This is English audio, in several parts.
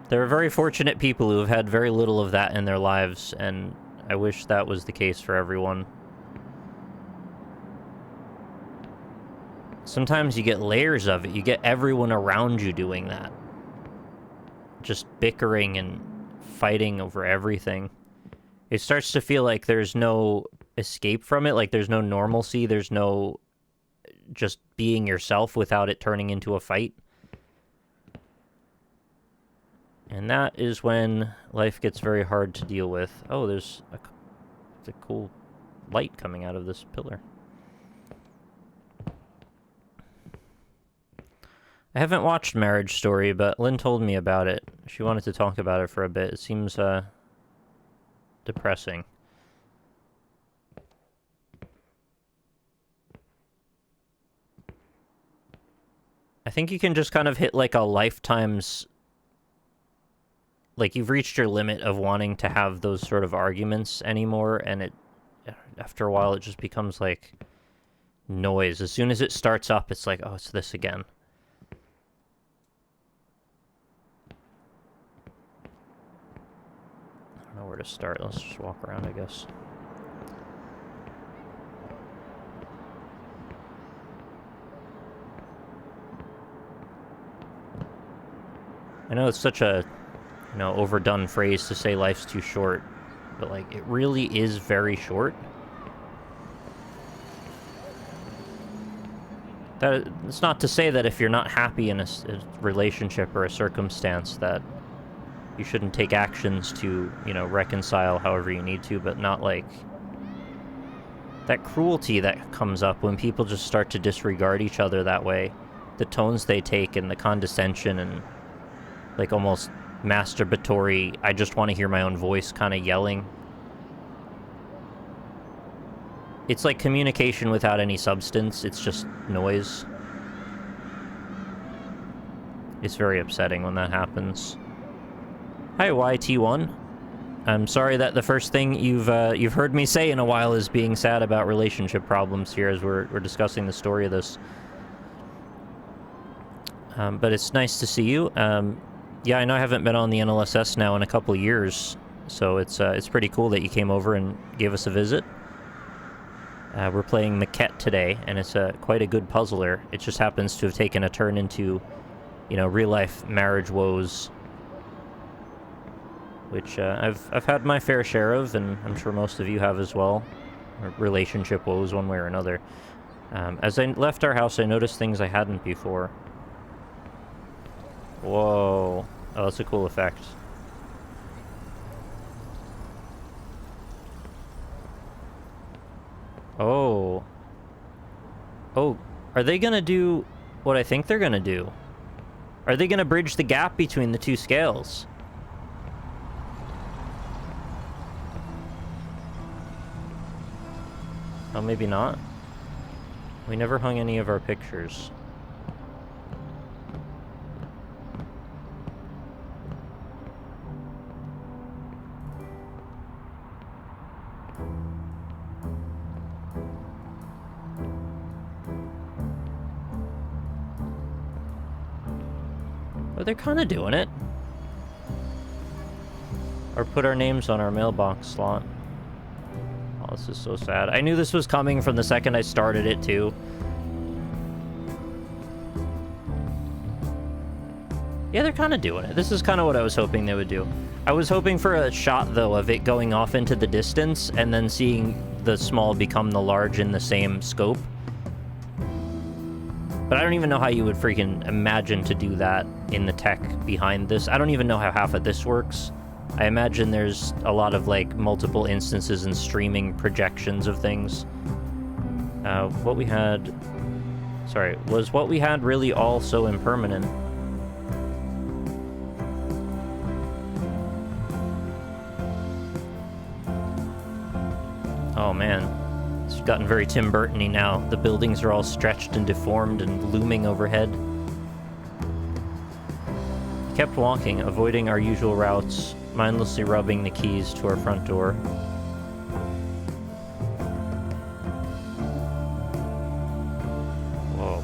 There are very fortunate people who have had very little of that in their lives, and I wish that was the case for everyone. Sometimes you get layers of it. You get everyone around you doing that. Just bickering and fighting over everything. It starts to feel like there's no escape from it, like there's no normalcy, there's no just being yourself without it turning into a fight. And that is when life gets very hard to deal with. Oh, there's a cool light coming out of this pillar. I haven't watched Marriage Story, but Lynn told me about it. She wanted to talk about it for a bit. It seems, depressing. I think you can just kind of hit, like, a lifetime's... Like, you've reached your limit of wanting to have those sort of arguments anymore, and it... After a while, it just becomes, like, noise. As soon as it starts up, it's like, oh, it's this again. I don't know where to start. Let's just walk around, I guess. I know it's such a, overdone phrase to say life's too short, but, like, it really is very short. It's not to say that if you're not happy in a relationship or a circumstance that you shouldn't take actions to, reconcile however you need to, but not, like, that cruelty that comes up when people just start to disregard each other that way. The tones they take and the condescension and, like, almost masturbatory, I just want to hear my own voice kind of yelling. It's like communication without any substance. It's just noise. It's very upsetting when that happens. Hi, YT1. I'm sorry that the first thing you've heard me say in a while is being sad about relationship problems here as we're discussing the story of this. But it's nice to see you. Yeah, I know I haven't been on the NLSS now in a couple of years, so it's pretty cool that you came over and gave us a visit. We're playing Maquette today, and it's quite a good puzzler. It just happens to have taken a turn into, real-life marriage woes, which I've had my fair share of, and I'm sure most of you have as well. Or relationship woes, one way or another. As I left our house, I noticed things I hadn't before. Whoa. Oh, that's a cool effect. Oh. Oh, are they gonna do what I think they're gonna do? Are they gonna bridge the gap between the two scales? Oh, maybe not. We never hung any of our pictures. Oh, they're kind of doing it. Or put our names on our mailbox slot. Oh, this is so sad. I knew this was coming from the second I started it, too. Yeah, they're kind of doing it. This is kind of what I was hoping they would do. I was hoping for a shot, though, of it going off into the distance and then seeing the small become the large in the same scope. But I don't even know how you would freaking imagine to do that in the tech behind this. I don't even know how half of this works. I imagine there's a lot of, like, multiple instances and streaming projections of things. What we had... Sorry, was what we had really all so impermanent? Oh, man. It's gotten very Tim Burton-y now. The buildings are all stretched and deformed and looming overhead. We kept walking, avoiding our usual routes, mindlessly rubbing the keys to our front door. Whoa.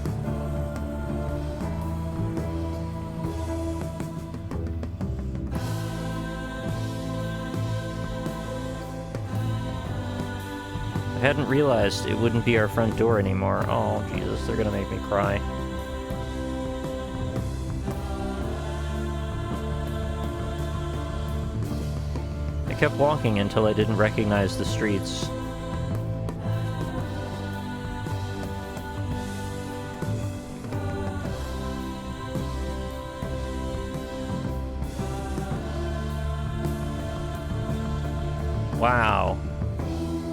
hadn't realized it wouldn't be our front door anymore. Oh, Jesus, they're gonna make me cry. I kept walking until I didn't recognize the streets. Wow.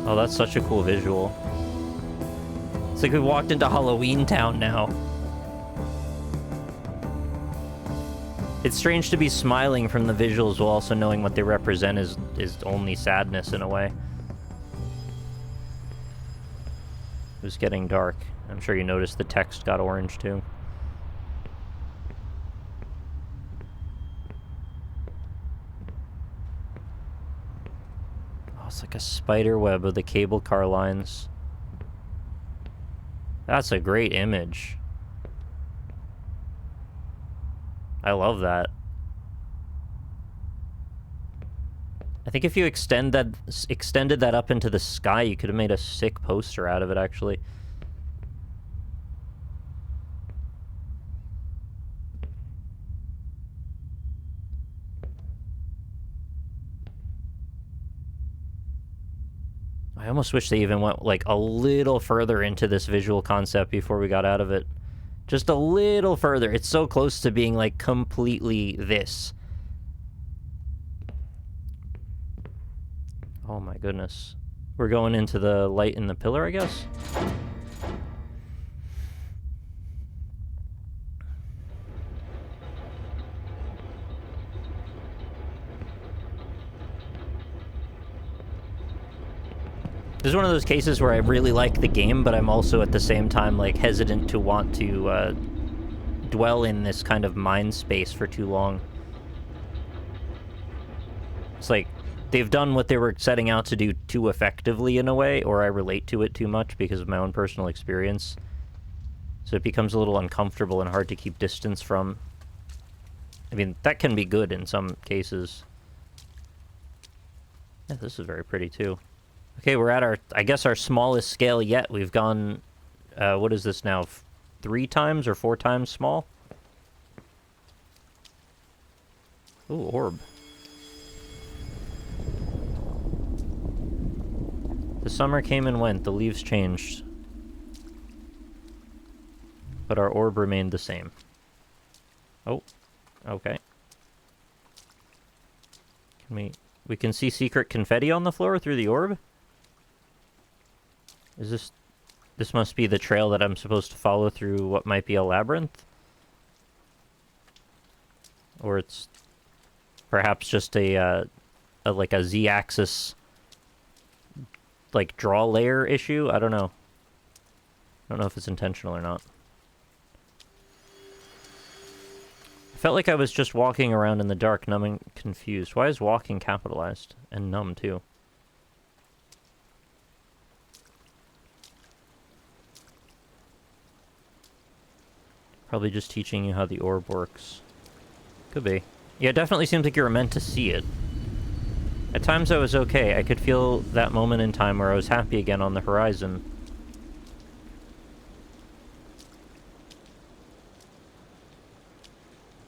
Oh, that's such a cool visual. It's like we walked into Halloween Town now. It's strange to be smiling from the visuals while also knowing what they represent is only sadness in a way. It was getting dark. I'm sure you noticed the text got orange too. It's like a spider web of the cable car lines. That's a great image. I love that. I think if you extended that up into the sky, you could have made a sick poster out of it, actually. I almost wish they even went, like, a little further into this visual concept before we got out of it. Just a little further. It's so close to being, like, completely this. Oh my goodness. We're going into the light in the pillar, I guess? This is one of those cases where I really like the game, but I'm also at the same time, like, hesitant to want to dwell in this kind of mind space for too long. It's like, they've done what they were setting out to do too effectively in a way, or I relate to it too much because of my own personal experience. So it becomes a little uncomfortable and hard to keep distance from. I mean, that can be good in some cases. Yeah, this is very pretty too. Okay, we're at our, I guess, our smallest scale yet. We've gone, what is this now? 3 times or 4 times small? Ooh, orb. The summer came and went, the leaves changed. But our orb remained the same. Oh, okay. Can we can see secret confetti on the floor through the orb? Is this must be the trail that I'm supposed to follow through what might be a labyrinth? Or it's perhaps just a like a Z-axis, like, draw layer issue? I don't know. I don't know if it's intentional or not. I felt like I was just walking around in the dark, numb and confused. Why is walking capitalized? And numb, too. Probably just teaching you how the orb works. Could be. Yeah, it definitely seems like you were meant to see it. At times I was okay. I could feel that moment in time where I was happy again on the horizon.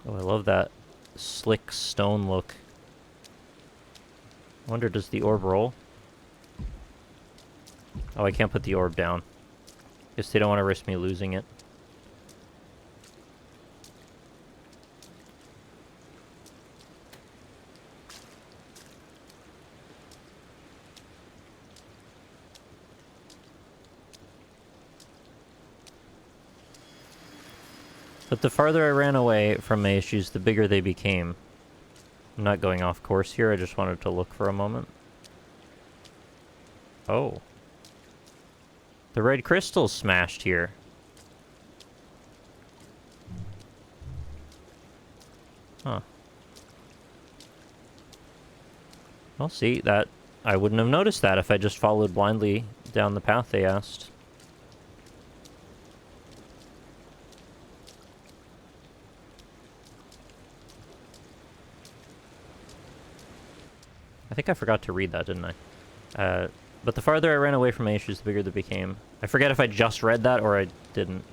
Oh, I love that slick stone look. I wonder, does the orb roll? Oh, I can't put the orb down. Guess they don't want to risk me losing it. But the farther I ran away from my issues, the bigger they became. I'm not going off course here, I just wanted to look for a moment. Oh. The red crystal's smashed here. Huh. Well, see, that... I wouldn't have noticed that if I just followed blindly down the path they asked. I think I forgot to read that, didn't I? But the farther I ran away from my issues, the bigger they became. I forget if I just read that or I didn't.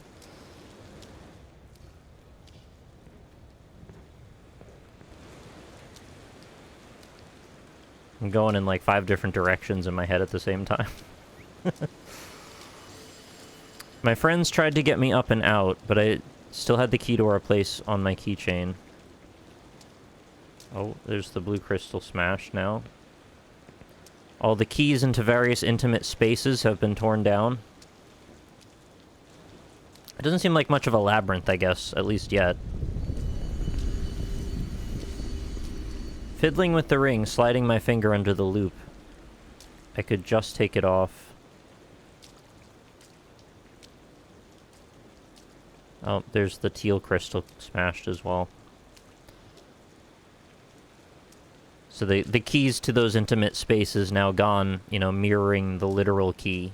I'm going in like 5 different directions in my head at the same time. My friends tried to get me up and out, but I still had the key to our place on my keychain. Oh, there's the blue crystal smash now. All the keys into various intimate spaces have been torn down. It doesn't seem like much of a labyrinth, I guess, at least yet. Fiddling with the ring, sliding my finger under the loop. I could just take it off. Oh, there's the teal crystal smashed as well. So the keys to those intimate spaces now gone, you know, mirroring the literal key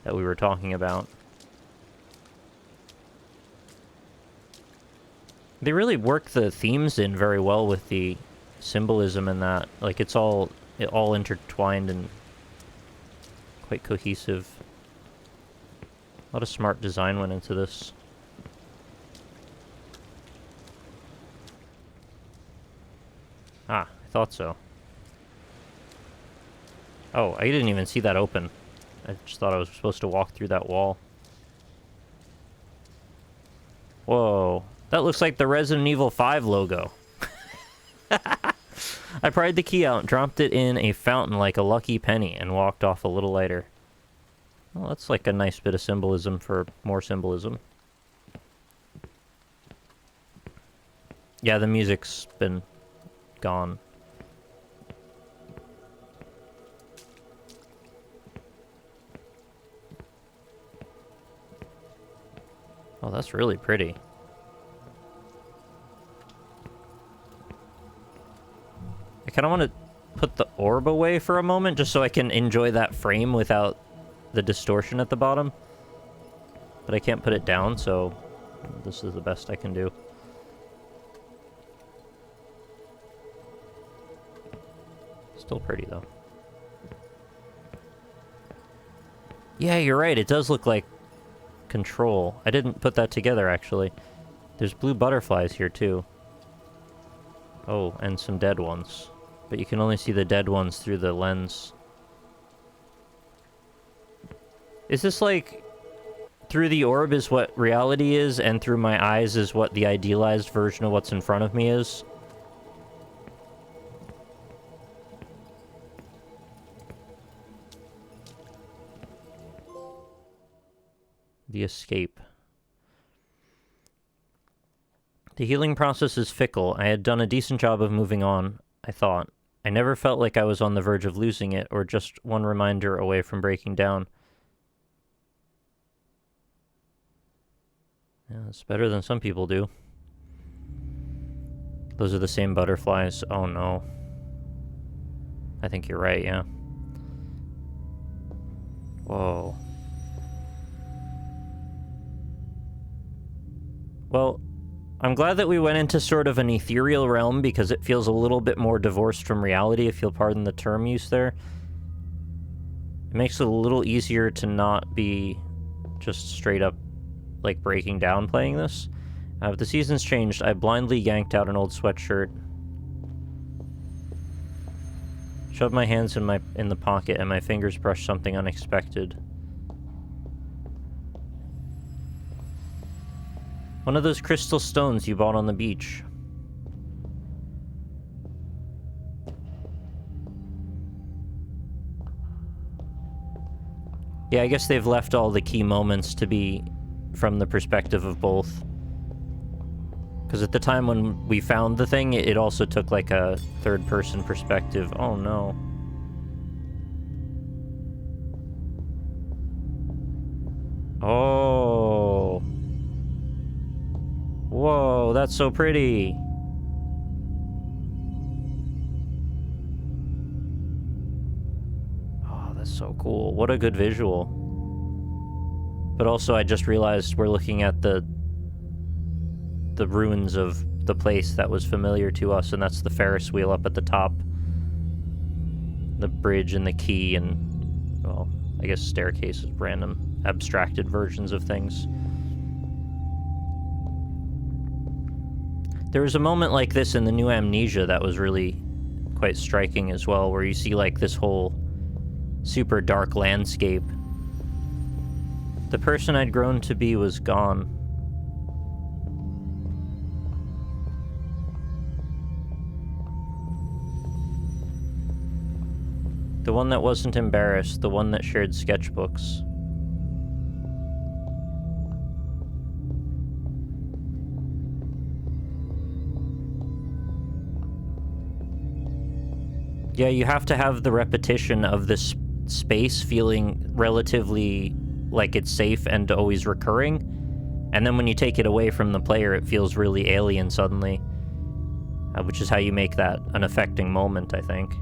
that we were talking about. They really work the themes in very well with the symbolism in that. Like, it's all intertwined and quite cohesive. A lot of smart design went into this. Ah, I thought so. Oh, I didn't even see that open. I just thought I was supposed to walk through that wall. Whoa. That looks like the Resident Evil 5 logo. I pried the key out, dropped it in a fountain like a lucky penny, and walked off a little lighter. Well, that's like a nice bit of symbolism for more symbolism. Yeah, the music's been gone. Oh, that's really pretty. I kind of want to put the orb away for a moment just so I can enjoy that frame without the distortion at the bottom. But I can't put it down, so this is the best I can do. Still pretty, though. Yeah, you're right. It does look like Control. I didn't put that together, actually. There's blue butterflies here, too. Oh, and some dead ones. But you can only see the dead ones through the lens. Is this like... through the orb is what reality is, and through my eyes is what the idealized version of what's in front of me is? The escape. The healing process is fickle. I had done a decent job of moving on, I thought. I never felt like I was on the verge of losing it, or just one reminder away from breaking down. Yeah, it's better than some people do. Those are the same butterflies. Oh no. I think you're right, yeah. Whoa. Well, I'm glad that we went into sort of an ethereal realm because it feels a little bit more divorced from reality, if you'll pardon the term use there. It makes it a little easier to not be just straight up, like, breaking down playing this. But the seasons changed. I blindly yanked out an old sweatshirt, shoved my hands in the pocket, and my fingers brushed something unexpected. One of those crystal stones you bought on the beach. Yeah, I guess they've left all the key moments to be from the perspective of both. Because at the time when we found the thing, it also took like a third-person perspective. Oh no. Oh. Whoa, that's so pretty. Oh, that's so cool. What a good visual. But also, I just realized we're looking at the ruins of the place that was familiar to us, and that's the Ferris wheel up at the top. The bridge and the key and well, I guess staircase is random abstracted versions of things. There was a moment like this in the new Amnesia that was really quite striking as well, where you see like this whole super dark landscape. The person I'd grown to be was gone. The one that wasn't embarrassed, the one that shared sketchbooks. Yeah, you have to have the repetition of this space feeling relatively like it's safe and always recurring. And then when you take it away from the player, it feels really alien suddenly. Which is how you make that an affecting moment, I think.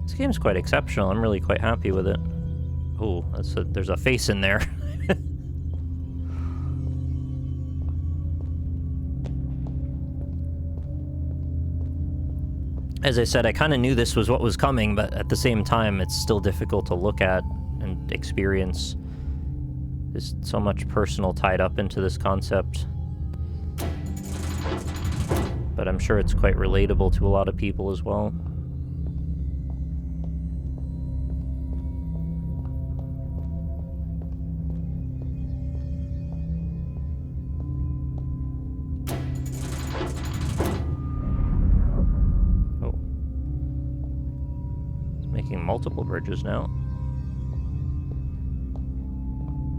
This game's quite exceptional. I'm really quite happy with it. Oh, there's a face in there. As I said, I kind of knew this was what was coming, but at the same time, it's still difficult to look at and experience. There's so much personal tied up into this concept. But I'm sure it's quite relatable to a lot of people as well. Multiple bridges now.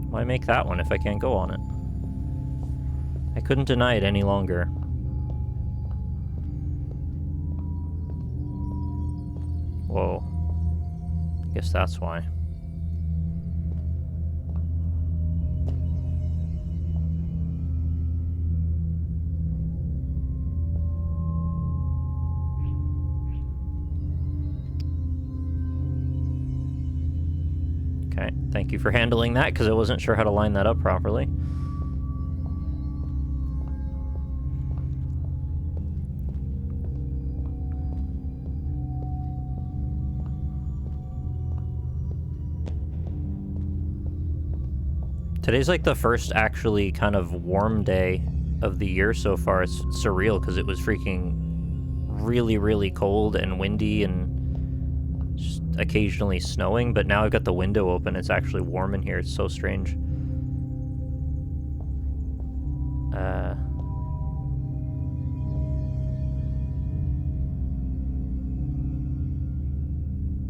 Why make that one if I can't go on it? I couldn't deny it any longer. Whoa. Guess that's why. Thank you for handling that, because I wasn't sure how to line that up properly. Today's like the first actually kind of warm day of the year so far. It's surreal, because it was freaking really, really cold and windy and just occasionally snowing, but now I've got the window open. It's actually warm in here. It's so strange.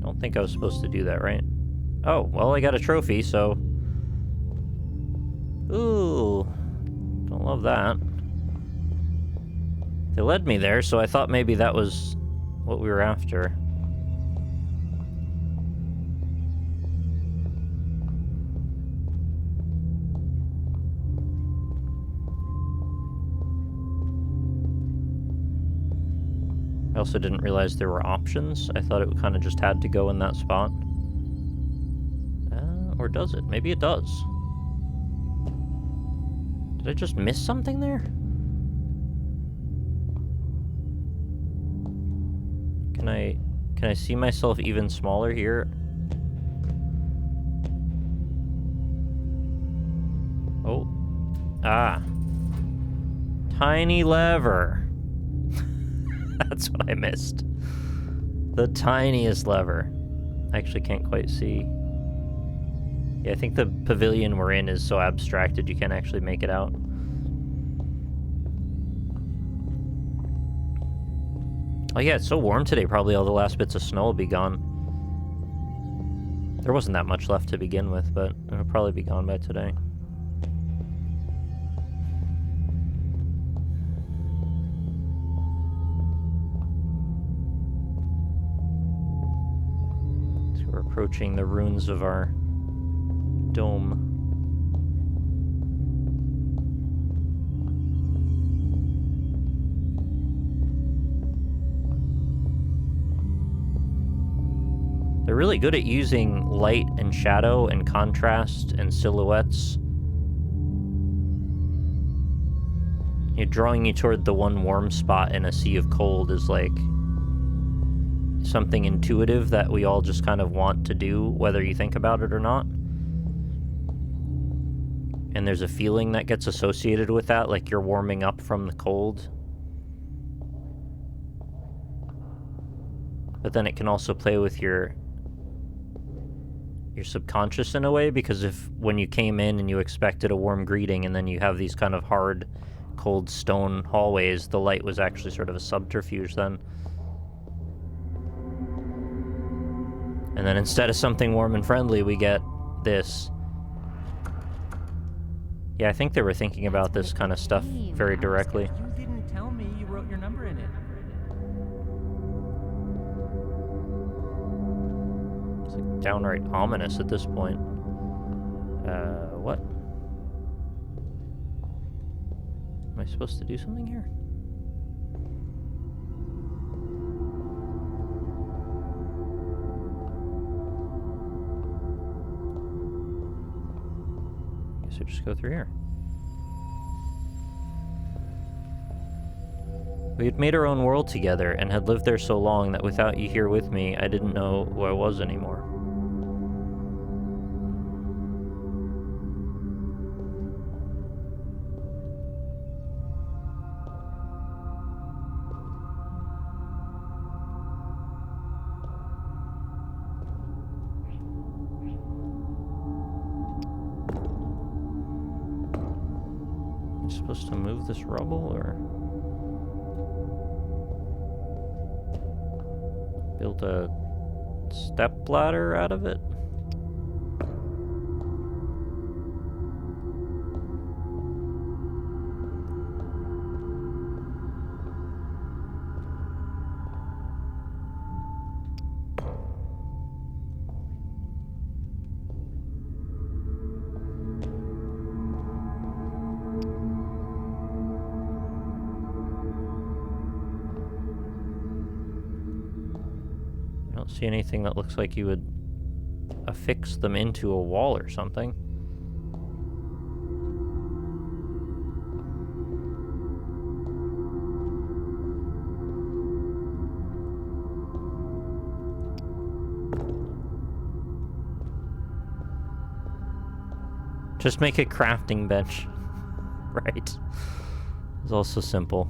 Don't think I was supposed to do that, right? Oh, well, I got a trophy, so... Ooh. Don't love that. They led me there, so I thought maybe that was what we were after. I also didn't realize there were options. I thought it kind of just had to go in that spot. Or does it? Maybe it does. Did I just miss something there? Can I see myself even smaller here? Oh. Ah. Tiny lever. That's what I missed. The tiniest lever. I actually can't quite see. Yeah, I think the pavilion we're in is so abstracted you can't actually make it out. Oh yeah, it's so warm today, probably all the last bits of snow will be gone. There wasn't that much left to begin with, but it'll probably be gone by today. So we're approaching the ruins of our dome. They're really good at using light and shadow and contrast and silhouettes drawing you toward the one warm spot in a sea of cold is like something intuitive that we all just kind of want to do, whether you think about it or not. And there's a feeling that gets associated with that, like you're warming up from the cold. But then it can also play with your subconscious in a way, because if when you came in and you expected a warm greeting and then you have these kind of hard, cold stone hallways, the light was actually sort of a subterfuge then. And then instead of something warm and friendly, we get this. Yeah, I think they were thinking about this kind of stuff very directly. You didn't tell me you wrote your number in it. It's like downright ominous at this point. What? Am I supposed to do something here? Guess I just go through here. We had made our own world together and had lived there so long that without you here with me, I didn't know who I was anymore. Am I supposed to move this rubble, or build a step ladder out of it? I don't see anything that looks like you would affix them into a wall or something. Just make a crafting bench. Right. It's also simple.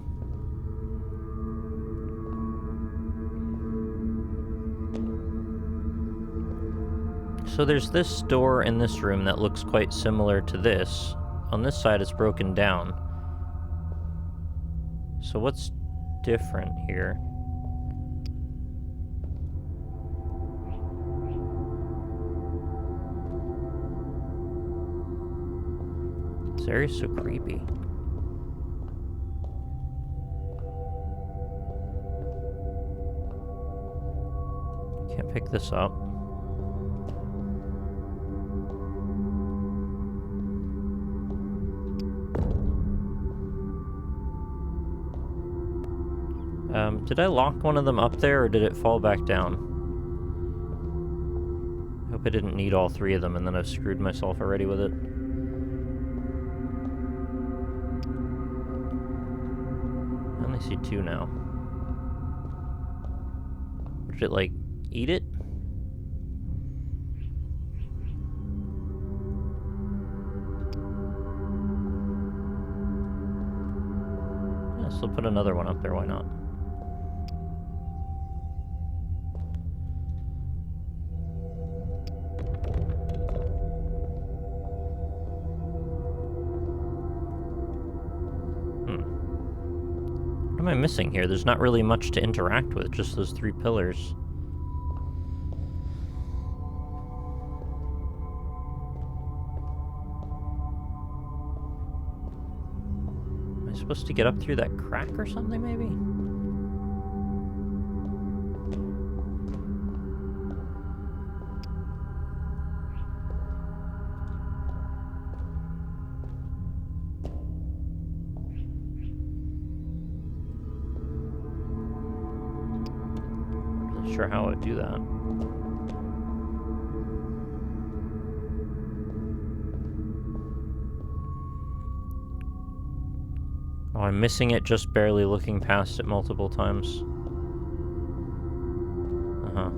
So there's this door in this room that looks quite similar to this. On this side it's broken down. So what's different here? This area's so creepy. Can't pick this up. Did I lock one of them up there, or did it fall back down? I hope I didn't need all three of them, and then I've screwed myself already with it. I only see two now. Did it, like, eat it? Yeah, so put another one up there, why not? What am I missing here? There's not really much to interact with, just those three pillars. Am I supposed to get up through that crack or something, maybe? Sure how I would do that. Oh, I'm missing it just barely looking past it multiple times. Uh-huh.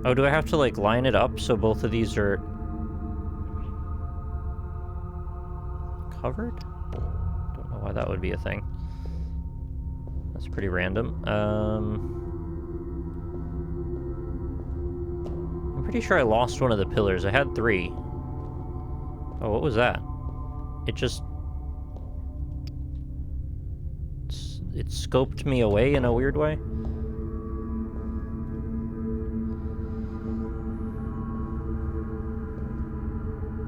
Oh, do I have to, like, line it up so both of these are covered? Don't know why that would be a thing. That's pretty random. I'm pretty sure I lost one of the pillars. I had 3. Oh, what was that? It just... It scoped me away in a weird way.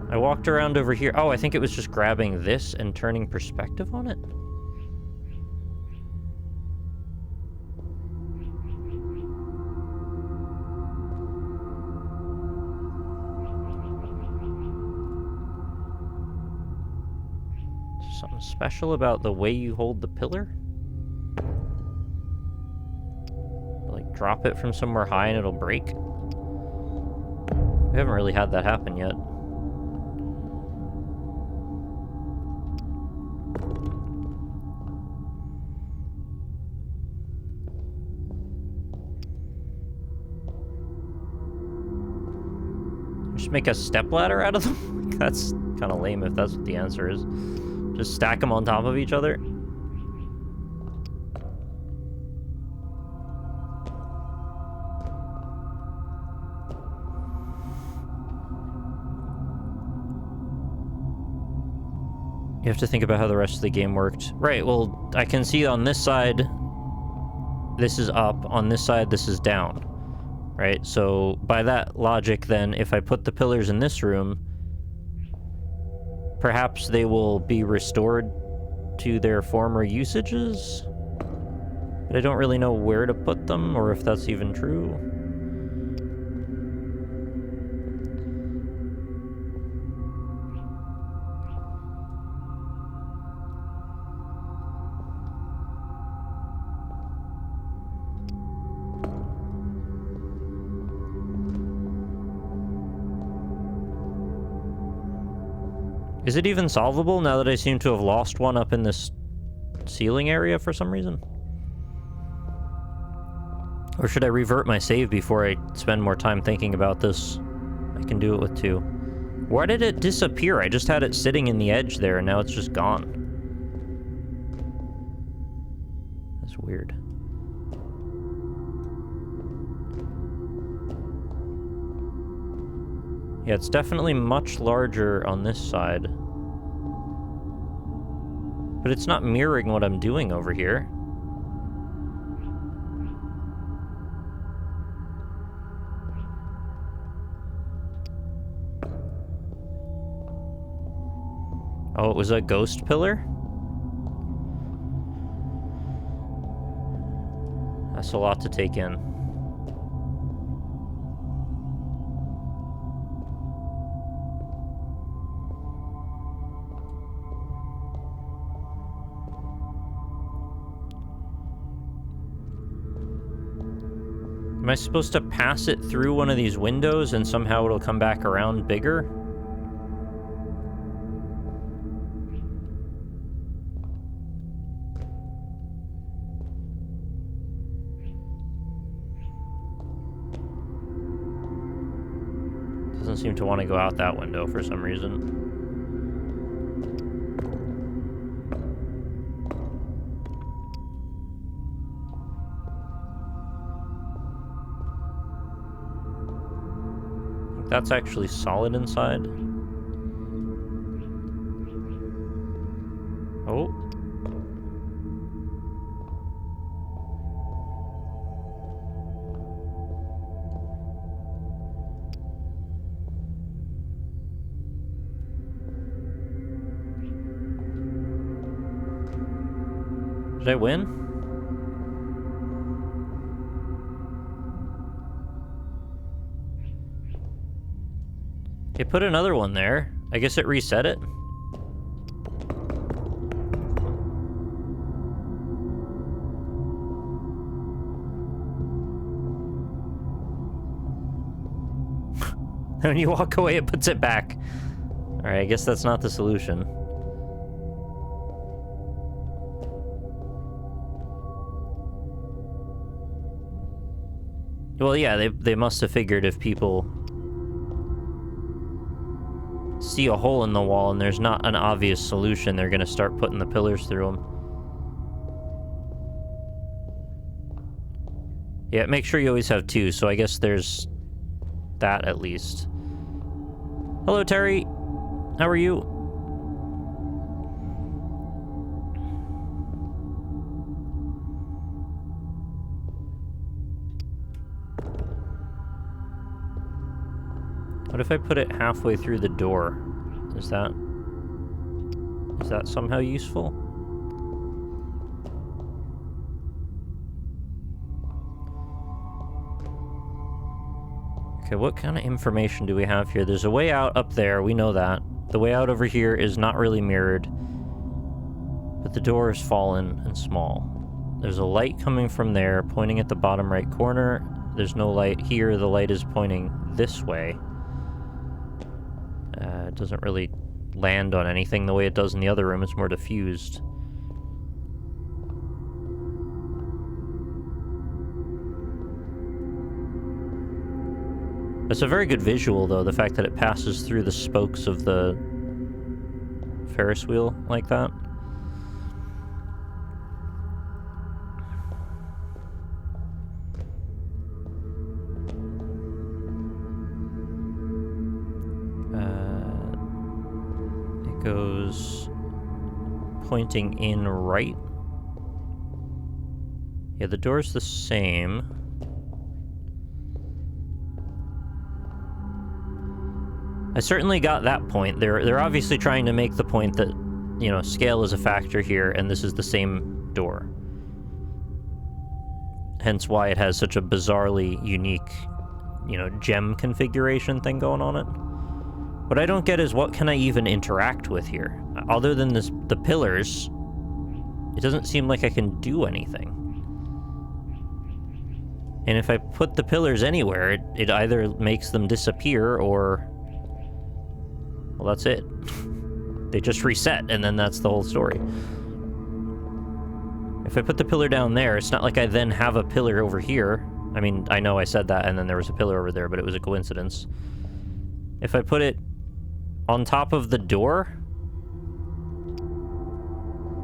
I walked around over here. Oh, I think it was just grabbing this and turning perspective on it. Something special about the way you hold the pillar? Like, drop it from somewhere high and it'll break? We haven't really had that happen yet. Just make a stepladder out of them? That's kind of lame if that's what the answer is. Just stack them on top of each other? You have to think about how the rest of the game worked. Right, well, I can see on this side, this is up. On this side, this is down. Right, so by that logic, then, if I put the pillars in this room, perhaps they will be restored to their former usages? But I don't really know where to put them, or if that's even true. Is it even solvable now that I seem to have lost one up in this ceiling area for some reason? Or should I revert my save before I spend more time thinking about this? I can do it with 2. Why did it disappear? I just had it sitting in the edge there, and now it's just gone. That's weird. Yeah, it's definitely much larger on this side. But it's not mirroring what I'm doing over here. Oh, it was a ghost pillar? That's a lot to take in. Am I supposed to pass it through one of these windows and somehow it'll come back around bigger? Doesn't seem to want to go out that window for some reason. That's actually solid inside. Oh. Did I win? It put another one there. I guess it reset it. When you walk away, it puts it back. Alright, I guess that's not the solution. Well, yeah, they must have figured if people see a hole in the wall and there's not an obvious solution, they're gonna start putting the pillars through them. Yeah, make sure you always have two, so I guess there's that at least. Hello, Terry. How are you? What if I put it halfway through the door? Is that somehow useful? Okay, what kind of information do we have here? There's a way out up there, we know that. The way out over here is not really mirrored, but the door is fallen and small. There's a light coming from there, pointing at the bottom right corner. There's no light here, the light is pointing this way. It doesn't really land on anything the way it does in the other room, it's more diffused. It's a very good visual, though, the fact that it passes through the spokes of the Ferris wheel like that. It goes pointing in right. Yeah, the door's the same. I certainly got that point. They're obviously trying to make the point that, you know, scale is a factor here, and this is the same door. Hence why it has such a bizarrely unique, you know, gem configuration thing going on it. What I don't get is what can I even interact with here? Other than the pillars, it doesn't seem like I can do anything. And if I put the pillars anywhere, it either makes them disappear or... well, that's it. They just reset, and then that's the whole story. If I put the pillar down there, it's not like I then have a pillar over here. I mean, I know I said that, and then there was a pillar over there, but it was a coincidence. If I put it on top of the door,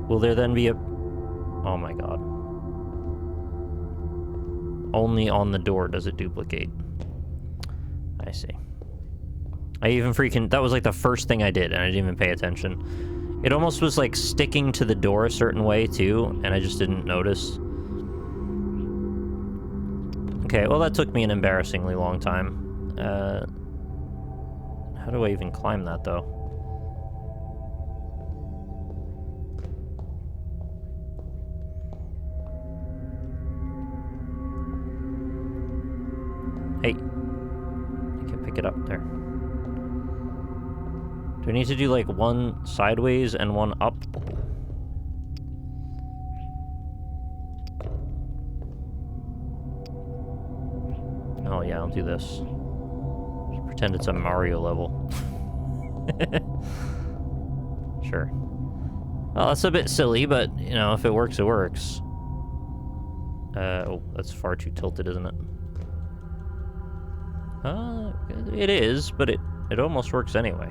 will there then be a... oh my god. Only on the door does it duplicate. I see. I even freaking... that was like the first thing I did, and I didn't even pay attention. It almost was like sticking to the door a certain way, too, and I just didn't notice. Okay, well, that took me an embarrassingly long time. How do I even climb that, though? Hey. I can pick it up there. Do I need to do, like, one sideways and one up? Oh, yeah, I'll do this. Just pretend it's a Mario level. Sure. Well, that's a bit silly, but, you know, if it works, it works. Oh, that's far too tilted, isn't it? It is, but it almost works anyway.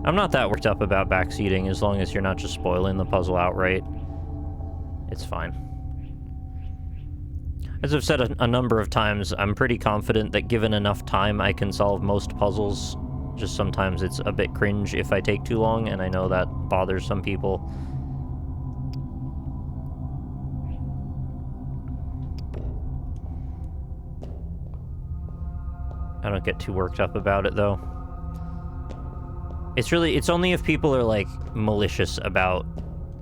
I'm not that worked up about backseating as long as you're not just spoiling the puzzle outright. It's fine. As I've said a number of times, I'm pretty confident that given enough time I can solve most puzzles. Just sometimes it's a bit cringe if I take too long, and I know that bothers some people. I don't get too worked up about it, though. It's only if people are, like, malicious about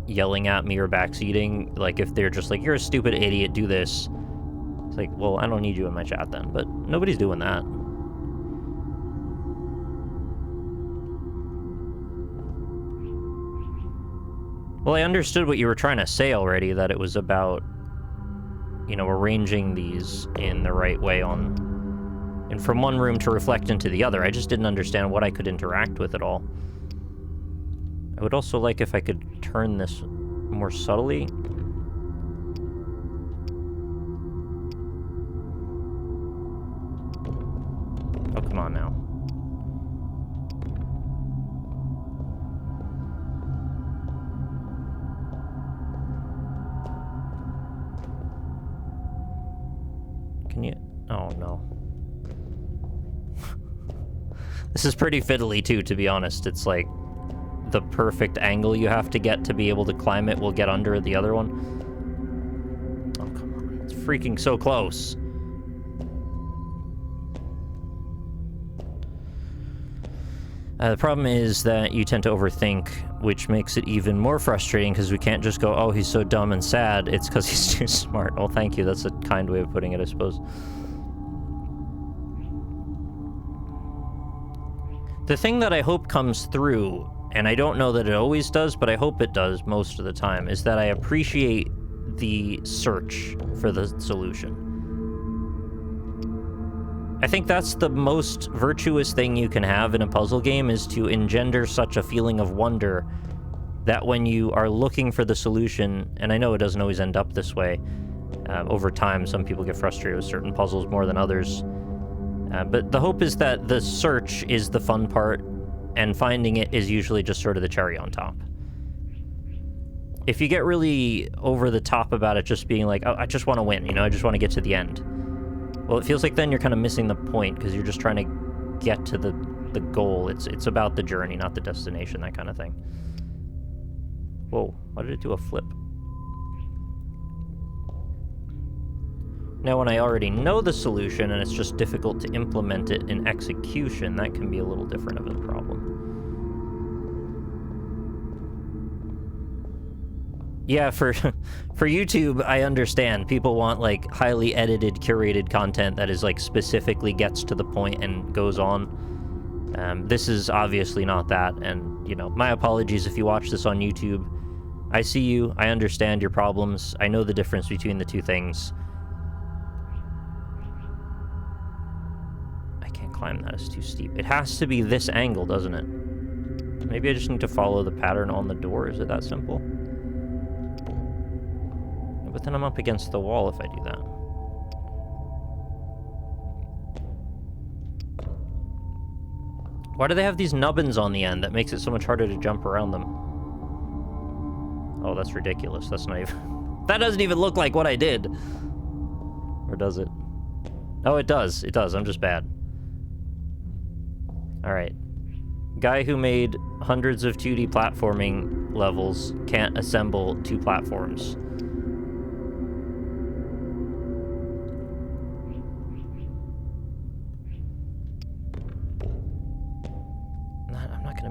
yelling at me or backseating, like, if they're just like, you're a stupid idiot, do this. It's like, well, I don't need you in my chat then, but nobody's doing that. Well, I understood what you were trying to say already, that it was about, you know, arranging these in the right way and from one room to reflect into the other. I just didn't understand what I could interact with at all. I would also like if I could turn this more subtly. Oh, come on now. Can you... Oh, no. This is pretty fiddly, too, to be honest. It's like the perfect angle you have to get to be able to climb it will get under the other one. Oh, come on. It's freaking so close. The problem is that you tend to overthink, which makes it even more frustrating because we can't just go, oh, he's so dumb and sad. It's because he's too smart. Oh, thank you. That's a kind way of putting it, I suppose. The thing that I hope comes through, and I don't know that it always does, but I hope it does most of the time, is that I appreciate the search for the solution. I think that's the most virtuous thing you can have in a puzzle game, is to engender such a feeling of wonder that when you are looking for the solution, and I know it doesn't always end up this way, over time some people get frustrated with certain puzzles more than others, but the hope is that the search is the fun part, and finding it is usually just sort of the cherry on top. If you get really over the top about it just being like, oh, I just want to win, you know, I just want to get to the end. Well, it feels like then you're kind of missing the point, because you're just trying to get to the goal. It's about the journey, not the destination, that kind of thing. Whoa, why did it do a flip? Now, when I already know the solution and it's just difficult to implement it in execution, that can be a little different of a problem. Yeah, for YouTube, I understand. People want, like, highly edited, curated content that is, like, specifically gets to the point and goes on. This is obviously not that, and, you know, my apologies if you watch this on YouTube. I see you, I understand your problems, I know the difference between the two things. I can't climb that, it's too steep. It has to be this angle, doesn't it? Maybe I just need to follow the pattern on the door, is it that simple? But then I'm up against the wall if I do that. Why do they have these nubbins on the end that makes it so much harder to jump around them? Oh, that's ridiculous. That's not even... That doesn't even look like what I did. Or does it? Oh, it does. It does. I'm just bad. Alright. Guy who made hundreds of 2D platforming levels can't assemble two platforms.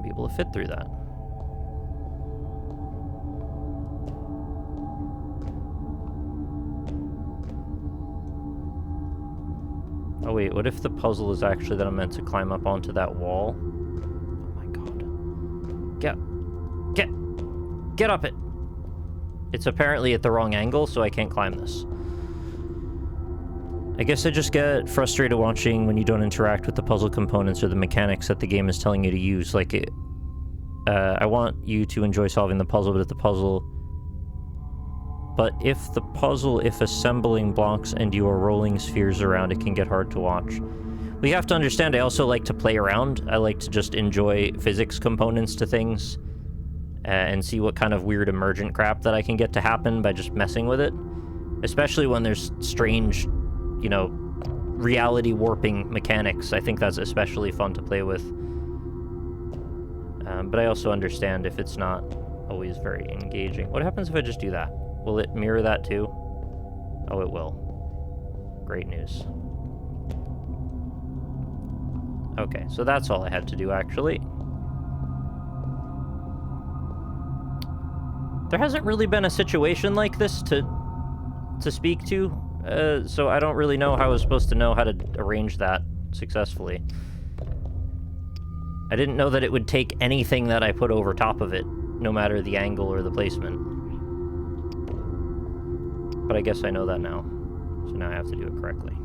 Be able to fit through that. Oh wait, what if the puzzle is actually that I'm meant to climb up onto that wall? Oh my god. Get up it! It's apparently at the wrong angle, so I can't climb this. I guess I just get frustrated watching when you don't interact with the puzzle components or the mechanics that the game is telling you to use. Like, I want you to enjoy solving the puzzle, but if assembling blocks and you are rolling spheres around, it can get hard to watch. We have to understand, I also like to play around. I like to just enjoy physics components to things, and see what kind of weird emergent crap that I can get to happen by just messing with it. Especially when there's strange, you know, reality warping mechanics. I think that's especially fun to play with. But I also understand if it's not always very engaging. What happens if I just do that? Will it mirror that too? Oh, it will. Great news. Okay, so that's all I had to do, actually. There hasn't really been a situation like this to speak to, so I don't really know how I was supposed to know how to arrange that successfully. I didn't know that it would take anything that I put over top of it, no matter the angle or the placement. But I guess I know that now, so now I have to do it correctly.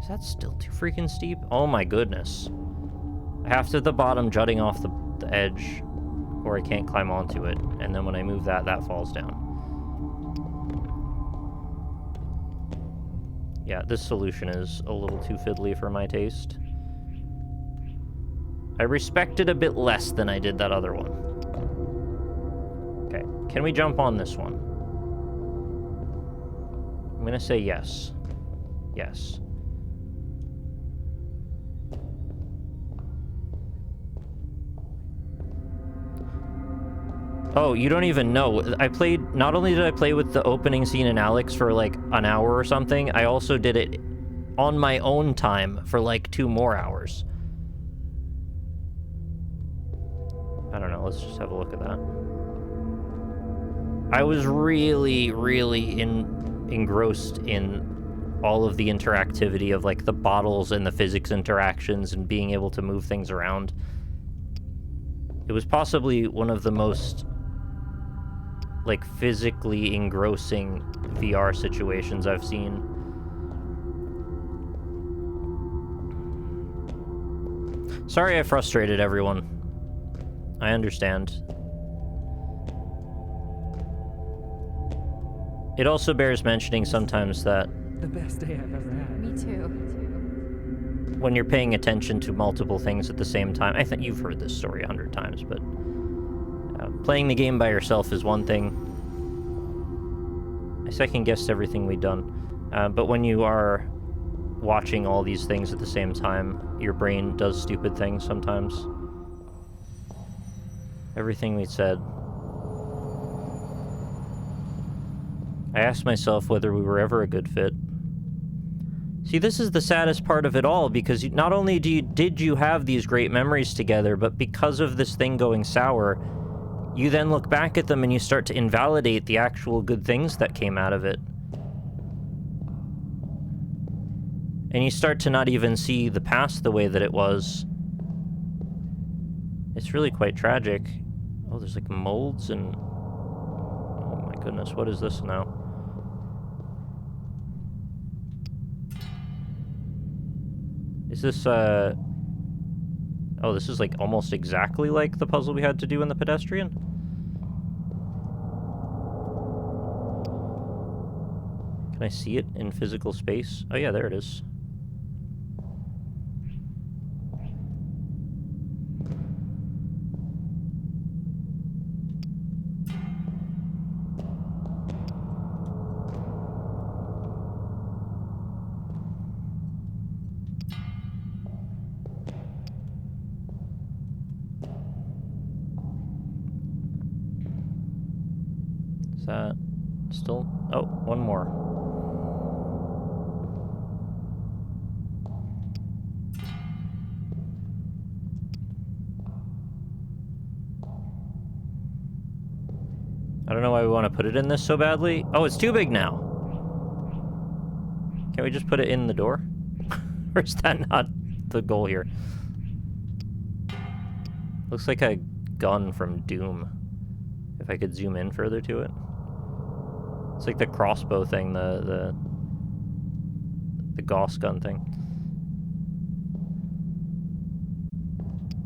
Is that still too freaking steep? Oh my goodness. I have to the bottom jutting off the edge, or I can't climb onto it, and then when I move that, that falls down. Yeah, this solution is a little too fiddly for my taste. I respect it a bit less than I did that other one. Okay, can we jump on this one? I'm gonna say yes. Yes. Oh, you don't even know. Not only did I play with the opening scene in Alex for like an hour or something, I also did it on my own time for like 2 more hours. I don't know, let's just have a look at that. I was really, really engrossed in all of the interactivity of like the bottles and the physics interactions and being able to move things around. It was possibly one of the most like physically engrossing VR situations I've seen. Sorry I frustrated everyone. I understand. It also bears mentioning sometimes that The best day I've ever had. Me too. when you're paying attention to multiple things at the same time, I think you've heard this story 100 times, but playing the game by yourself is one thing. I second-guessed everything we'd done. But when you are watching all these things at the same time, your brain does stupid things sometimes. Everything we said. I asked myself whether we were ever a good fit. See, this is the saddest part of it all, because not only did you have these great memories together, but because of this thing going sour, you then look back at them and you start to invalidate the actual good things that came out of it. And you start to not even see the past the way that it was. It's really quite tragic. Oh, there's like molds and... Oh my goodness, what is this now? Is this, Oh, this is like almost exactly like the puzzle we had to do in the pedestrian? Can I see it in physical space? Oh yeah, there it is. Is that still? Oh, one more. I don't know why we want to put it in this so badly. Oh, it's too big now. Can't we just put it in the door? Or is that not the goal here? Looks like a gun from Doom. If I could zoom in further to it. It's like the crossbow thing, the Gauss gun thing.